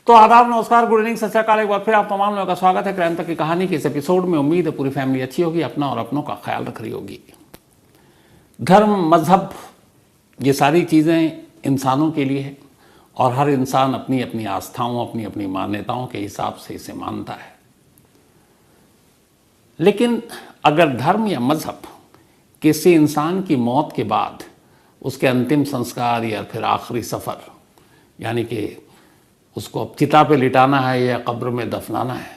तो आदाब, नमस्कार, गुड इवनिंग, सत श्री अकाल। एक बार फिर आप तमाम लोगों का स्वागत है क्राइम तक की कहानी के इस एपिसोड में। उम्मीद है पूरी फैमिली अच्छी होगी, अपना और अपनों का ख्याल रख रही होगी। धर्म, मजहब, ये सारी चीज़ें इंसानों के लिए है और हर इंसान अपनी अपनी आस्थाओं, अपनी अपनी मान्यताओं के हिसाब से इसे मानता है। लेकिन अगर धर्म या मजहब किसी इंसान की मौत के बाद उसके अंतिम संस्कार या फिर आखिरी सफ़र, यानी कि उसको अब चिता पे लिटाना है या कब्र में दफनाना है,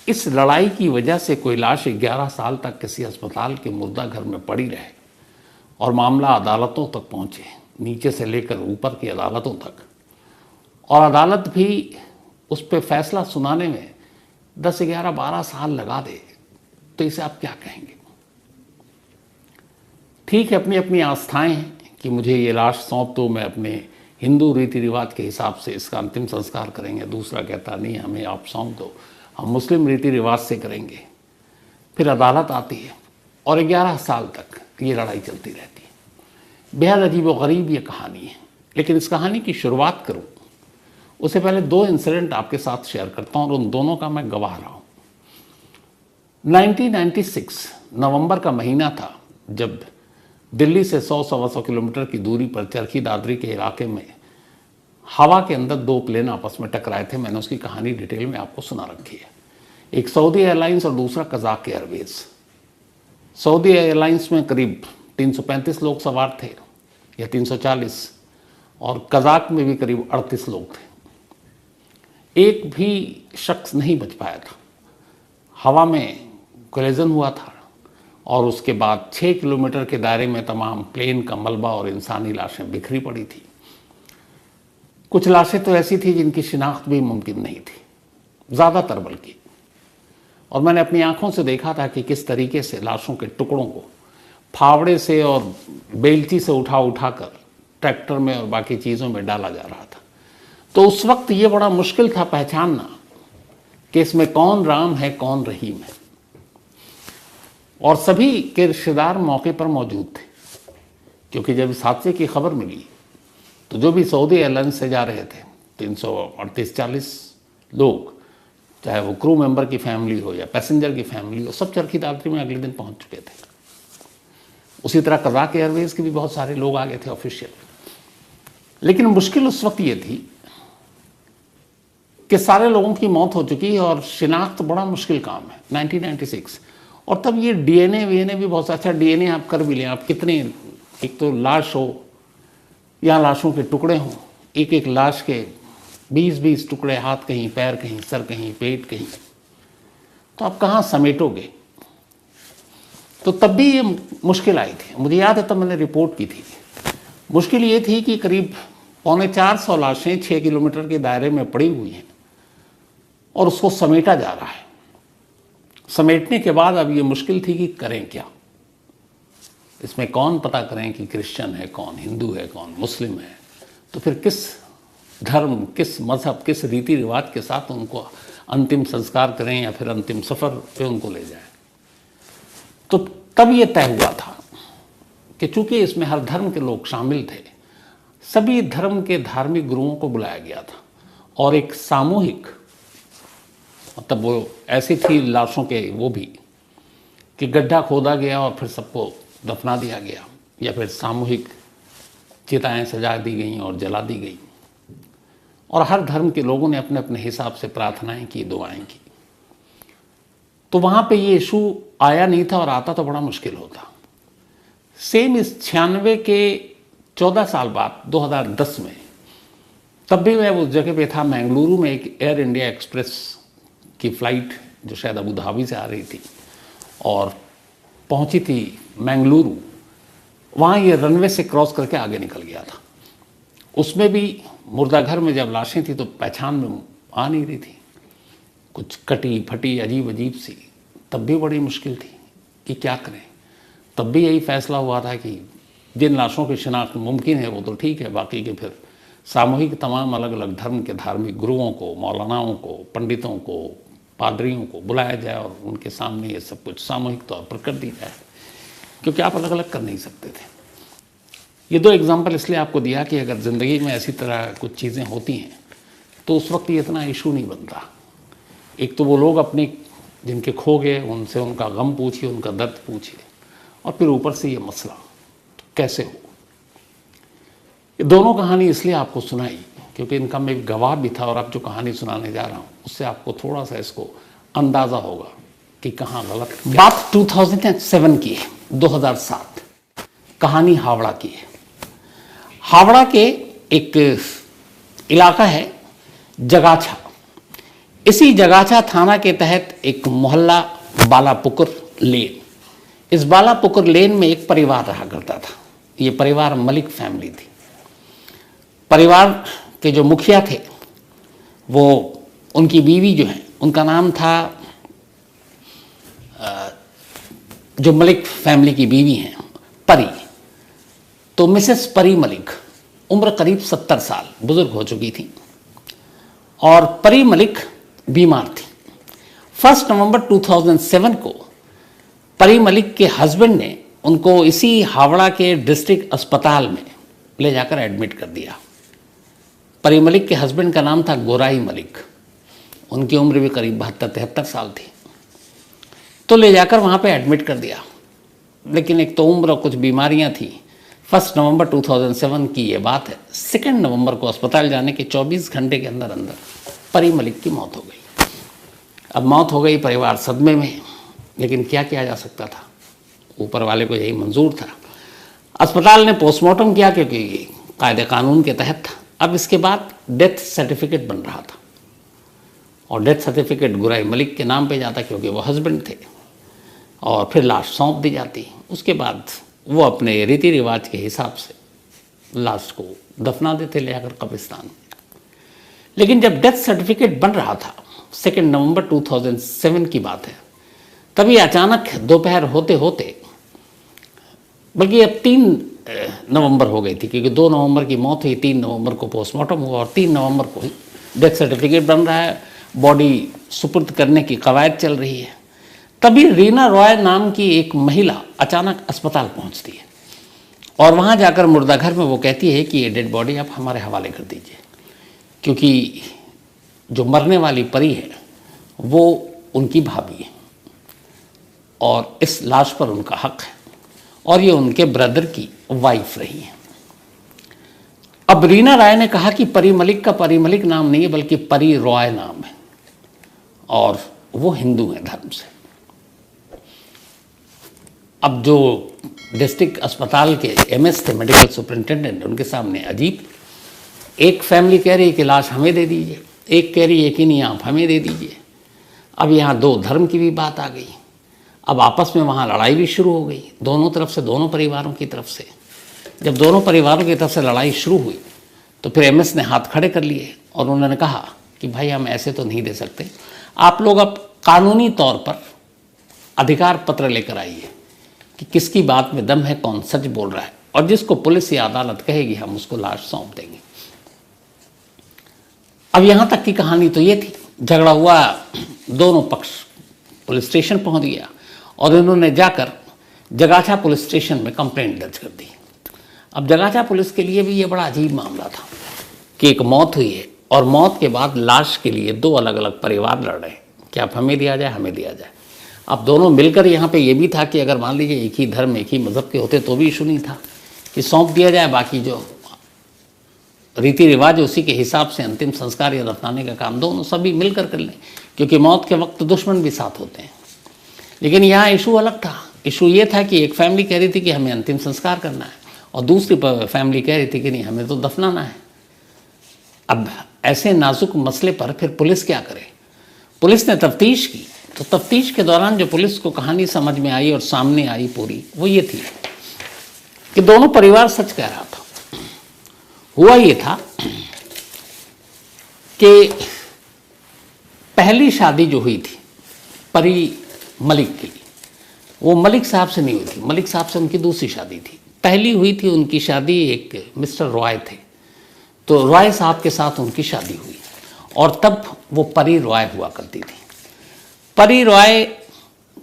इस लड़ाई की वजह से कोई लाश 11 साल तक किसी अस्पताल के मुर्दा घर में पड़ी रहे और मामला अदालतों तक पहुँचे, नीचे से लेकर ऊपर की अदालतों तक, और अदालत भी उस पर फैसला सुनाने में 10, 11, 12 साल लगा दे, तो इसे आप क्या कहेंगे? ठीक है, अपनी अपनी आस्थाएं हैं कि मुझे ये लाश सौंप दो, मैं अपने हिंदू रीति रिवाज के हिसाब से इसका अंतिम संस्कार करेंगे। दूसरा कहता नहीं, हमें आप सौंप दो, हम मुस्लिम रीति रिवाज से करेंगे। फिर अदालत आती है और 11 साल तक ये लड़ाई चलती रहती है। बेहद अजीब व गरीब ये कहानी है। लेकिन इस कहानी की शुरुआत करूँ उससे पहले 2 इंसिडेंट आपके साथ शेयर करता हूँ और उन दोनों का मैं गवाह रहा हूँ। 1996 नवंबर का महीना था जब दिल्ली से 100-125 किलोमीटर की दूरी पर चरखी दादरी के इलाके में हवा के अंदर 2 प्लेन आपस में टकराए थे। मैंने उसकी कहानी डिटेल में आपको सुना रखी है। एक सऊदी एयरलाइंस और दूसरा कजाक एयरवेज। सऊदी एयरलाइंस में करीब 335 लोग सवार थे या 340, और कजाक में भी करीब 38 लोग थे। एक भी शख्स नहीं बच पाया था। हवा में कोलिजन हुआ था और उसके बाद 6 किलोमीटर के दायरे में तमाम प्लेन का मलबा और इंसानी लाशें बिखरी पड़ी थी। कुछ लाशें तो ऐसी थी जिनकी शिनाख्त भी मुमकिन नहीं थी, ज़्यादातर बल्कि। और मैंने अपनी आंखों से देखा था कि किस तरीके से लाशों के टुकड़ों को फावड़े से और बेलची से उठा कर ट्रैक्टर में और बाकी चीज़ों में डाला जा रहा था। तो उस वक्त ये बड़ा मुश्किल था पहचानना कि इसमें कौन राम है, कौन रहीम है। और सभी के रिश्तेदार मौके पर मौजूद थे, क्योंकि जब इस हादसे की खबर मिली तो जो भी सऊदी एयरलाइंस से जा रहे थे 338-40 लोग, चाहे वो क्रू मेंबर की फैमिली हो या पैसेंजर की फैमिली हो, सब चरखी दादरी में अगले दिन पहुंच चुके थे। उसी तरह कजाक एयरवेज के भी बहुत सारे लोग आ गए थे ऑफिशियल। लेकिन मुश्किल उस वक्त ये थी कि सारे लोगों की मौत हो चुकी है और शिनाख्त बड़ा मुश्किल काम है। 1996, और तब ये डीएनए वीएनए भी बहुत अच्छा, डीएनए आप कर भी लें, आप कितने, एक तो लाश हो या लाशों के टुकड़े हों, एक एक लाश के 20-20 टुकड़े, हाथ कहीं, पैर कहीं, सर कहीं, पेट कहीं, तो आप कहाँ समेटोगे? तो तब भी ये मुश्किल आई थी। मुझे याद है तब मैंने रिपोर्ट की थी। मुश्किल ये थी कि करीब 350 लाशें 6 किलोमीटर के दायरे में पड़ी हुई हैं और उसको समेटा जा रहा है। समेटने के बाद अब ये मुश्किल थी कि करें क्या? इसमें कौन पता करें कि क्रिश्चियन है, कौन हिंदू है, कौन मुस्लिम है? तो फिर किस धर्म, किस मज़हब, किस रीति रिवाज के साथ उनको अंतिम संस्कार करें या फिर अंतिम सफ़र पे उनको ले जाएं? तो तब ये तय हुआ था कि चूँकि इसमें हर धर्म के लोग शामिल थे, सभी धर्म के धार्मिक गुरुओं को बुलाया गया था और एक सामूहिक, मतलब वो ऐसी थी लाशों के वो भी, कि गड्ढा खोदा गया और फिर सबको दफना दिया गया या फिर सामूहिक चिताएं सजा दी गई और जला दी गई। और हर धर्म के लोगों ने अपने अपने हिसाब से प्रार्थनाएं की, दुआएं की। तो वहाँ पे ये इशू आया नहीं था, और आता तो बड़ा मुश्किल होता। सेम इस 96 के 14 साल बाद 2010 में, तब भी मैं उस जगह पे था, मैंगलुरु में एक एयर इंडिया एक्सप्रेस की फ़्लाइट जो शायद अबू धाबी से आ रही थी और पहुंची थी मैंगलुरु। वहाँ ये रनवे से क्रॉस करके आगे निकल गया था। उसमें भी मुर्दाघर में जब लाशें थी तो पहचान में आ नहीं रही थी, कुछ कटी फटी, अजीब अजीब सी। तब भी बड़ी मुश्किल थी कि क्या करें। तब भी यही फैसला हुआ था कि जिन लाशों की शिनाख्त मुमकिन है वो तो ठीक है, बाकी के फिर सामूहिक तमाम अलग अलग धर्म के धार्मिक गुरुओं को, मौलानाओं को, पंडितों को, पादरियों को बुलाया जाए और उनके सामने ये सब कुछ सामूहिक तौर पर कर दी जाए, क्योंकि आप अलग अलग कर नहीं सकते थे। ये 2 एग्जाम्पल इसलिए आपको दिया कि अगर ज़िंदगी में ऐसी तरह कुछ चीज़ें होती हैं तो उस वक्त ये इतना इशू नहीं बनता। एक तो वो लोग अपने जिनके खो गए उनसे उनका गम पूछिए, उनका दर्द पूछिए, और फिर ऊपर से ये मसला तो कैसे हो। ये दोनों कहानी इसलिए आपको सुनाई क्योंकि इनका मैं गवाह भी था, और अब जो कहानी सुनाने जा रहा हूँ उससे आपको थोड़ा सा इसको अंदाज़ा होगा कि कहाँ गलत। बात 2007 की है, 2007। कहानी हावड़ा की है। हावड़ा के एक इलाका है जगाछा। इसी जगाछा थाना के तहत एक मोहल्ला बालापुकुर लेन। इस बालापुकुर लेन में एक परिवार रहा करता था। ये परिवार मलिक फैमिली थी। परिवार के जो मुखिया थे वो, उनकी बीवी जो है उनका नाम था, जो मलिक फैमिली की बीवी हैं परी, तो मिसेस परी मलिक, उम्र करीब 70 साल, बुजुर्ग हो चुकी थी, और परी मलिक बीमार थी। 1 नवंबर 2007 को परी मलिक के हस्बैंड ने उनको इसी हावड़ा के डिस्ट्रिक्ट अस्पताल में ले जाकर एडमिट कर दिया। परी मलिक के हस्बैंड का नाम था गोराई मलिक। उनकी उम्र भी करीब 72-73 साल थी। तो ले जाकर वहाँ पे एडमिट कर दिया। लेकिन एक तो उम्र और कुछ बीमारियाँ थी। 1 नवंबर 2007 की ये बात है। 2 नवंबर को अस्पताल जाने के 24 घंटे के अंदर अंदर परी मलिक की मौत हो गई। अब मौत हो गई, परिवार सदमे में, लेकिन क्या किया जा सकता था, ऊपर वाले को यही मंजूर था। अस्पताल ने पोस्टमार्टम किया क्योंकि कायदे कानून के तहत था। अब इसके बाद डेथ सर्टिफिकेट बन रहा था, और डेथ सर्टिफिकेट गोराई मलिक के नाम पे जाता क्योंकि वो हस्बैंड थे, और फिर लाश सौंप दी जाती। उसके बाद वो अपने रीति रिवाज के हिसाब से लाश को दफना देते ले जाकर कब्रिस्तान। लेकिन जब डेथ सर्टिफिकेट बन रहा था, 2 नवंबर 2007 की बात है, तभी अचानक दोपहर होते होते, बल्कि अब 3 नवंबर हो गई थी क्योंकि 2 नवंबर की मौत हुई, 3 नवंबर को पोस्टमार्टम हुआ और 3 नवंबर को ही डेथ सर्टिफिकेट बन रहा है, बॉडी सुपुर्द करने की कवायद चल रही है। तभी रीना रॉय नाम की एक महिला अचानक अस्पताल पहुंचती है, और वहां जाकर मुर्दाघर में वो कहती है कि ये डेड बॉडी आप हमारे हवाले कर दीजिए, क्योंकि जो मरने वाली परी है वो उनकी भाभी है, और इस लाश पर उनका हक है, और ये उनके ब्रदर की वाइफ रही है। अब रीना राय ने कहा कि परी मलिक का परी मलिक नाम नहीं है बल्कि परी रॉय नाम है, और वो हिंदू है धर्म से। अब जो डिस्ट्रिक्ट अस्पताल के एमएस थे, मेडिकल सुपरिंटेंडेंट, उनके सामने अजीब, एक फैमिली कह रही है कि लाश हमें दे दीजिए, एक कह रही है कि नहीं आप हमें दे दीजिए। अब यहाँ 2 धर्म की भी बात आ गई। अब आपस में वहाँ लड़ाई भी शुरू हो गई, दोनों तरफ से, दोनों परिवारों की तरफ से। जब दोनों परिवारों की तरफ से लड़ाई शुरू हुई तो फिर एमएस ने हाथ खड़े कर लिए, और उन्होंने कहा कि भाई हम ऐसे तो नहीं दे सकते, आप लोग अब कानूनी तौर पर अधिकार पत्र लेकर आइए कि किसकी बात में दम है, कौन सच बोल रहा है, और जिसको पुलिस या अदालत कहेगी हम उसको लाश सौंप देंगे। अब यहाँ तक की कहानी तो ये थी। झगड़ा हुआ, दोनों पक्ष पुलिस स्टेशन पहुँच गया, और इन्होंने जाकर जगाछा पुलिस स्टेशन में कंप्लेंट दर्ज कर दी। अब जगाछा पुलिस के लिए भी ये बड़ा अजीब मामला था कि एक मौत हुई है, और मौत के बाद लाश के लिए 2 अलग अलग परिवार लड़ रहे हैं कि आप हमें दिया जाए, हमें दिया जाए। अब दोनों मिलकर, यहाँ पे ये भी था कि अगर मान लीजिए एक ही धर्म, एक ही मज़हब के होते तो भी इशू नहीं था कि सौंप दिया जाए, बाकी जो रीति रिवाज उसी के हिसाब से अंतिम संस्कार या दफनाने का काम दोनों सभी मिलकर कर लें, क्योंकि मौत के वक्त दुश्मन भी साथ होते हैं। लेकिन यहाँ इशू अलग था। इशू ये था कि एक फैमिली कह रही थी कि हमें अंतिम संस्कार करना है, और दूसरी फैमिली कह रही थी कि नहीं हमें तो दफनाना है। अब ऐसे नाजुक मसले पर फिर पुलिस क्या करे। पुलिस ने तफ्तीश की, तो तफ्तीश के दौरान जो पुलिस को कहानी समझ में आई और सामने आई पूरी, वो ये थी कि दोनों परिवार सच कह रहा था। हुआ ये था कि पहली शादी जो हुई थी परी मलिक की, वो मलिक साहब से नहीं हुई थी, मलिक साहब से उनकी दूसरी शादी थी। पहली हुई थी उनकी शादी एक मिस्टर रॉय थे, तो रॉय साहब के साथ उनकी शादी हुई, और तब वो परी रॉय हुआ करती थी। परी रॉय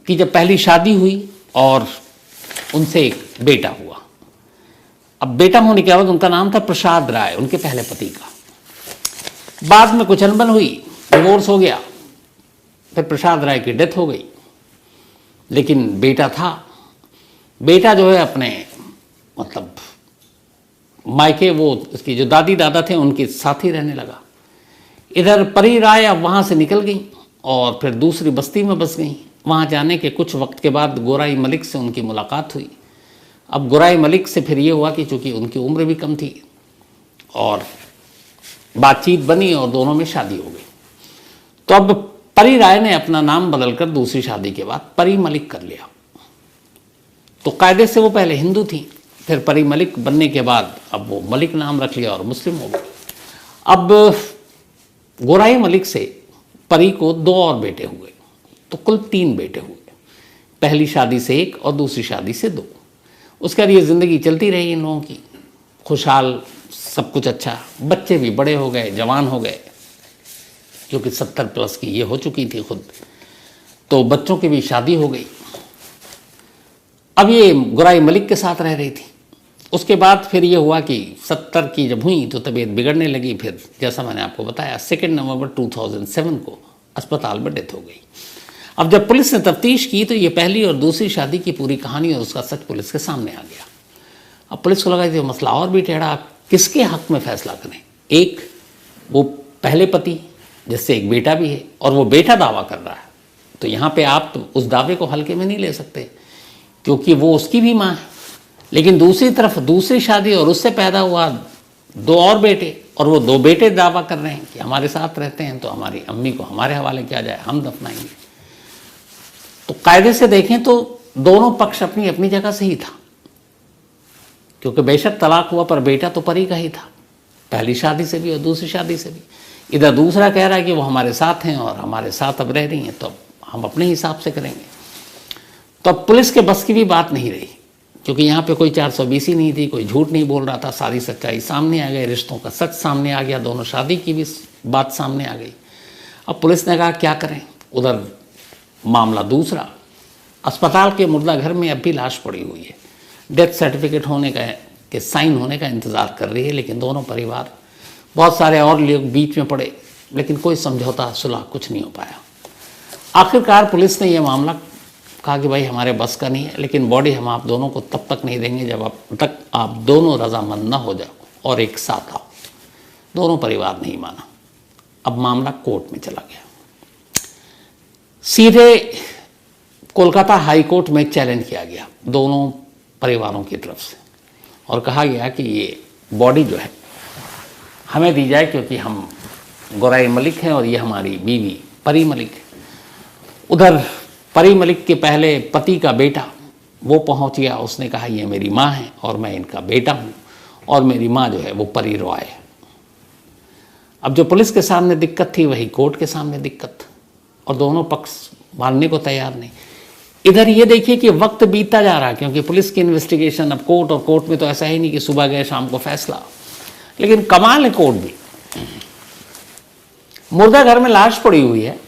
की जब पहली शादी हुई और उनसे एक बेटा हुआ। अब बेटा होने के बाद उनका नाम था प्रसाद राय, उनके पहले पति का। बाद में कुछ अनबन हुई, डिवोर्स हो गया, फिर प्रसाद राय की डेथ हो गई। लेकिन बेटा था, बेटा जो है अपने मतलब मायके, वो उसकी जो दादी दादा थे उनके साथ ही रहने लगा। इधर परी राय अब वहाँ से निकल गई और फिर दूसरी बस्ती में बस गई। वहाँ जाने के कुछ वक्त के बाद गोराई मलिक से उनकी मुलाकात हुई। अब गोराई मलिक से फिर ये हुआ कि चूँकि उनकी उम्र भी कम थी और बातचीत बनी और दोनों में शादी हो गई। तो अब परी राय ने अपना नाम बदलकर दूसरी शादी के बाद परी मलिक कर लिया। तो कायदे से वो पहले हिंदू थी, फिर परी मलिक बनने के बाद अब वो मलिक नाम रख लिया और मुस्लिम हो गई। अब गोराई मलिक से परी को 2 और बेटे हुए, तो कुल 3 बेटे हुए। पहली शादी से 1 और दूसरी शादी से 2। उसके बाद ये ज़िंदगी चलती रही इन लोगों की, खुशहाल, सब कुछ अच्छा। बच्चे भी बड़े हो गए, जवान हो गए, क्योंकि 70 प्लस की ये हो चुकी थी खुद, तो बच्चों की भी शादी हो गई। अब ये गोराई मलिक के साथ रह रही थी। उसके बाद फिर ये हुआ कि 70 की जब हुई तो तबीयत बिगड़ने लगी। फिर जैसा मैंने आपको बताया 2 नवंबर 2007 को अस्पताल में डेथ हो गई। अब जब पुलिस ने तफ्तीश की तो ये पहली और दूसरी शादी की पूरी कहानी और उसका सच पुलिस के सामने आ गया। अब पुलिस को लगा कि मसला और भी टेढ़ा, किसके हक में फैसला करें। एक वो पहले पति जिससे एक बेटा भी है और वो बेटा दावा कर रहा है, तो यहाँ पे आप उस दावे को हल्के में नहीं ले सकते क्योंकि वो उसकी भी माँ है। लेकिन दूसरी तरफ दूसरी शादी और उससे पैदा हुआ 2 और बेटे, और वो 2 बेटे दावा कर रहे हैं कि हमारे साथ रहते हैं तो हमारी अम्मी को हमारे हवाले किया जाए, हम दफनाएंगे। तो कायदे से देखें तो दोनों पक्ष अपनी अपनी जगह से ही था, क्योंकि बेशक तलाक हुआ पर बेटा तो परी का ही था, पहली शादी से भी और दूसरी शादी से भी। इधर दूसरा कह रहा है कि वो हमारे साथ हैं और हमारे साथ अब रह रही हैं, तो हम अपने हिसाब से करेंगे। तो अब पुलिस के बस की भी बात नहीं रही, क्योंकि यहाँ पे कोई 420 ही नहीं थी, कोई झूठ नहीं बोल रहा था, सारी सच्चाई सामने आ गई, रिश्तों का सच सामने आ गया, दोनों शादी की भी बात सामने आ गई। अब पुलिस ने कहा क्या करें। उधर मामला दूसरा, अस्पताल के मुर्दा घर में अब भी लाश पड़ी हुई है, डेथ सर्टिफिकेट होने का के साइन होने का इंतज़ार कर रही है। लेकिन दोनों परिवार, बहुत सारे और लोग बीच में पड़े, लेकिन कोई समझौता सुलह कुछ नहीं हो पाया। आखिरकार पुलिस ने यह मामला कहा कि भाई हमारे बस का नहीं है, लेकिन बॉडी हम आप दोनों को तब तक नहीं देंगे जब आप दोनों रजामंद न हो जाओ और एक साथ आओ। दोनों परिवार नहीं माना। अब मामला कोर्ट में चला गया, सीधे कोलकाता हाई कोर्ट में चैलेंज किया गया दोनों परिवारों की तरफ से, और कहा गया कि ये बॉडी जो है हमें दी जाए, क्योंकि हम गोराई मलिक हैं और ये हमारी बीवी परी मलिक है। उधर परी मलिक के पहले पति का बेटा वो पहुंच गया, उसने कहा ये मेरी माँ है और मैं इनका बेटा हूँ, और मेरी माँ जो है वो परी रॉय है। अब जो पुलिस के सामने दिक्कत थी वही कोर्ट के सामने दिक्कत, और दोनों पक्ष मानने को तैयार नहीं। इधर ये देखिए कि वक्त बीतता जा रहा, क्योंकि पुलिस की इन्वेस्टिगेशन, अब कोर्ट, और कोर्ट में तो ऐसा ही नहीं कि सुबह गए शाम को फैसला। लेकिन कमाल है, कोर्ट भी, मुर्दा घर में लाश पड़ी हुई है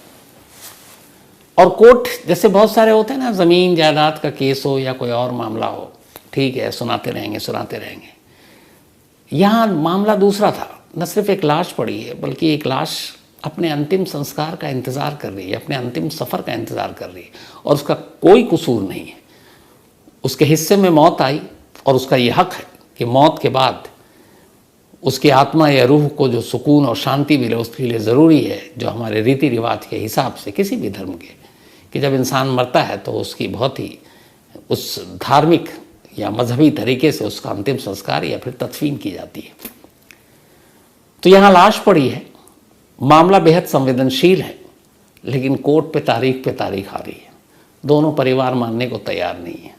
और कोर्ट, जैसे बहुत सारे होते हैं ना, ज़मीन जायदाद का केस हो या कोई और मामला हो, ठीक है सुनाते रहेंगे। यहाँ मामला दूसरा था, न सिर्फ एक लाश पड़ी है बल्कि एक लाश अपने अंतिम संस्कार का इंतज़ार कर रही है, अपने अंतिम सफ़र का इंतज़ार कर रही है, और उसका कोई कसूर नहीं है। उसके हिस्से में मौत आई और उसका ये हक है कि मौत के बाद उसकी आत्मा या रूह को जो सुकून और शांति मिले, उसके लिए ज़रूरी है, जो हमारे रीति रिवाज के हिसाब से किसी भी धर्म के, कि जब इंसान मरता है तो उसकी बहुत ही उस धार्मिक या मजहबी तरीके से उसका अंतिम संस्कार या फिर तदफीन की जाती है। तो यहाँ लाश पड़ी है, मामला बेहद संवेदनशील है, लेकिन कोर्ट पे तारीख आ रही है। दोनों परिवार मानने को तैयार नहीं है।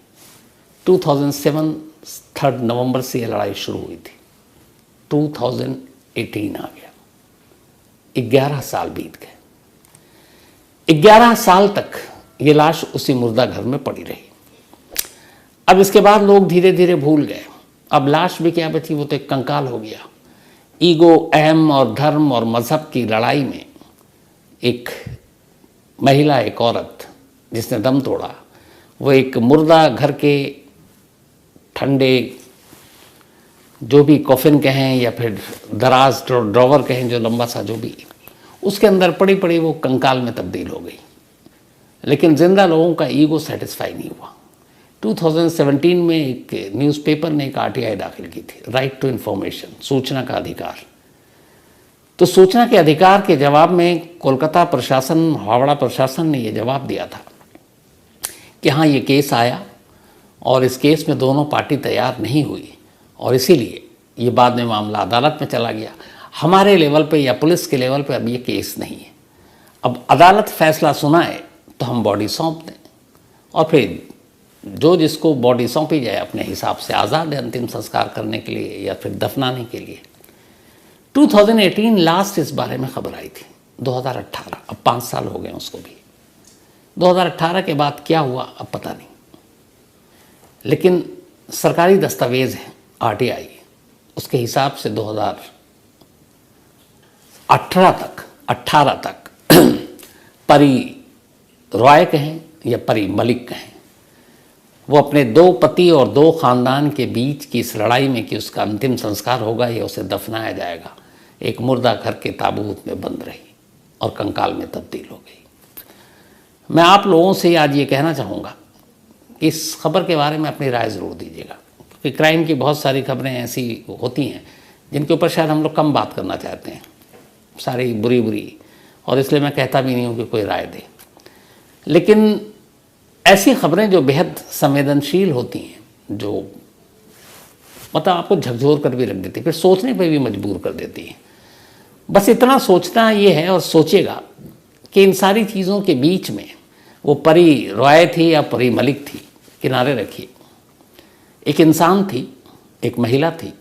2007 3 नवंबर से ये लड़ाई शुरू हुई थी, 2018 आ गया, 11 साल बीत गए। 11 साल तक ये लाश उसी मुर्दा घर में पड़ी रही। अब इसके बाद लोग धीरे धीरे भूल गए। अब लाश भी क्या बची, वो तो एक कंकाल हो गया। ईगो, अहम और धर्म और मजहब की लड़ाई में एक महिला, एक औरत जिसने दम तोड़ा, वो एक मुर्दा घर के ठंडे जो भी कॉफिन कहें या फिर दराज ड्रॉवर कहें, जो लंबा सा जो भी, उसके अंदर पड़ी पड़ी वो कंकाल में तब्दील हो गई। लेकिन जिंदा लोगों का ईगो सेटिस्फाई नहीं हुआ। 2017 में एक न्यूज़पेपर ने एक आरटीआई दाखिल की थी, राइट टू इन्फॉर्मेशन, सूचना का अधिकार। तो सूचना के अधिकार के जवाब में कोलकाता प्रशासन, हावड़ा प्रशासन ने ये जवाब दिया था कि हाँ, ये केस आया और इस केस में दोनों पार्टी तैयार नहीं हुई और इसीलिए ये बाद में मामला अदालत में चला गया। हमारे लेवल पे या पुलिस के लेवल पे अब ये केस नहीं है। अब अदालत फैसला सुनाए तो हम बॉडी सौंप दें और फिर जो जिसको बॉडी सौंपी जाए अपने हिसाब से आज़ाद है अंतिम संस्कार करने के लिए या फिर दफनाने के लिए। 2018 लास्ट इस बारे में खबर आई थी। 2018, अब 5 साल हो गए उसको भी। 2018 के बाद क्या हुआ अब पता नहीं, लेकिन सरकारी दस्तावेज है आरटीआई, उसके हिसाब से 2018 तक परी रॉय कहें या परी मलिक कहें, वो अपने 2 पति और 2 खानदान के बीच की इस लड़ाई में कि उसका अंतिम संस्कार होगा या उसे दफनाया जाएगा, एक मुर्दा घर के ताबूत में बंद रही और कंकाल में तब्दील हो गई। मैं आप लोगों से आज ये कहना चाहूँगा कि इस खबर के बारे में अपनी राय ज़रूर दीजिएगा, क्योंकि क्राइम की बहुत सारी खबरें ऐसी होती हैं जिनके ऊपर शायद हम लोग कम बात करना चाहते हैं, सारी बुरी, और इसलिए मैं कहता भी नहीं हूँ कि कोई राय दे। लेकिन ऐसी खबरें जो बेहद संवेदनशील होती हैं, जो मतलब आपको झकझोर कर भी रख देती, फिर सोचने पे भी मजबूर कर देती हैं। बस इतना सोचना ये है, और सोचिएगा कि इन सारी चीज़ों के बीच में वो परी रॉय थी या परी मलिक थी, किनारे रखिए, एक इंसान थी, एक महिला थी।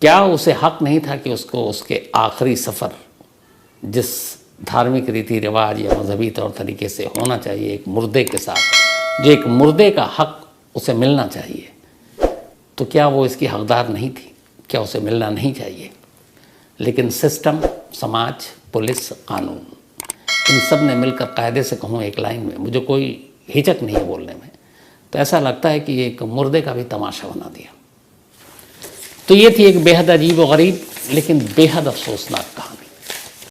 क्या उसे हक नहीं था कि उसको उसके आखिरी सफ़र जिस धार्मिक रीति रिवाज या मजहबी तौर तरीके से होना चाहिए एक मुर्दे के साथ, जो एक मुर्दे का हक उसे मिलना चाहिए, तो क्या वो इसकी हकदार नहीं थी? क्या उसे मिलना नहीं चाहिए? लेकिन सिस्टम, समाज, पुलिस, कानून, इन सब ने मिलकर कायदे से कहूँ एक लाइन में, मुझे कोई हिचक नहीं है बोलने में, तो ऐसा लगता है कि एक मुर्दे का भी तमाशा बना दिया। तो ये थी एक बेहद अजीब और गरीब लेकिन बेहद अफसोसनाक कहानी।